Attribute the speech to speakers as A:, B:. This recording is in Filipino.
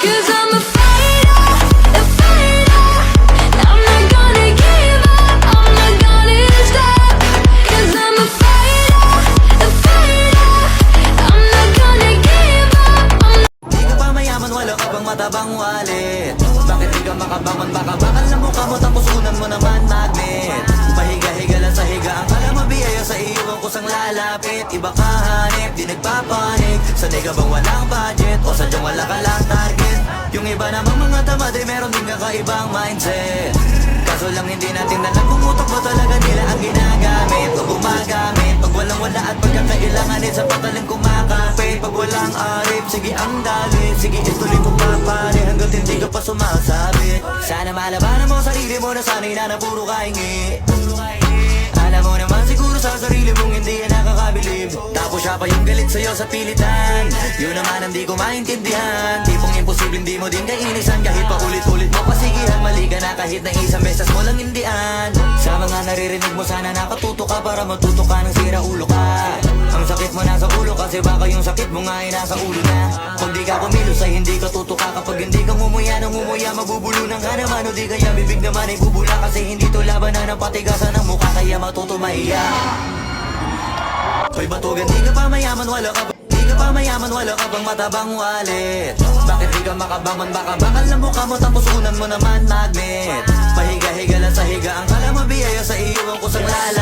A: 'Cause I'm a fighter, a fighter. I'm not gonna give up, I'm not gonna stop. 'Cause I'm a fighter, a fighter. I'm not gonna give up, I'm not.
B: Di ka pa mayaman, wala ka bang matabang wallet? Bakit di ka makabangon, baka bakal na mukha mo tapos unan mo naman magnet. Pahiga-higa lang sa higa, ang kala mabiyaya sa iyo ang kusang lalapit. Iba ka hanip, di nagpapanik. Sanay ka bang walang budget o sadyang wala ka lang target? Yung iba namang mga tamad ay meron din kakaibang mindset. Kaso lang hindi natin alam kung utak mo talaga nila ang ginagamit o gumagamit. Pag walang wala at pagkakailanganin sa patalim kumakapit. Pag walang arip, sige ang dalit. Sige ituloy mo pa pare hanggang hindi ka pa sumasabit. Sana malabanan mo sarili mo na sanay na puro kahingi. Alam mo naman siguro sa sarili mong hindi yan nakakabilib. Tapos siya pa yung galit sa'yo sa pilitan. Yun naman ang di ko maintindihan. Tipong imposible hindi mo din kainisan. Kahit pa ulit-ulit mo pasigihan. Mali ka na kahit na isang beses mo lang hindian. Sa mga naririnig mo sana nakatuto ka para matuto ka ng sira ulo ka. Ang sakit mo nasa ulo kasi baka yung sakit mo nga ay nasa ulo na. Kung di ka kumilos ay hindi ka tutuka. Kapag hindi ka ngumuya ng ngumuya mabubulunan ka naman. O di kaya bibig naman ay bubula. Kasi hindi to labanan ng patigasan ng mukha kaya matuto maiya. Hoy batugan, di ka pa mayaman, wala ka ba? Di ka pa mayaman, wala ka bang matabang wallet? Bakit di ka makabangon, baka bakal na mukha mo tapos unan mo naman magnet. Pahiga-higa lang sa higa, ang kala mabiyaya sa iyo ang kusang lala.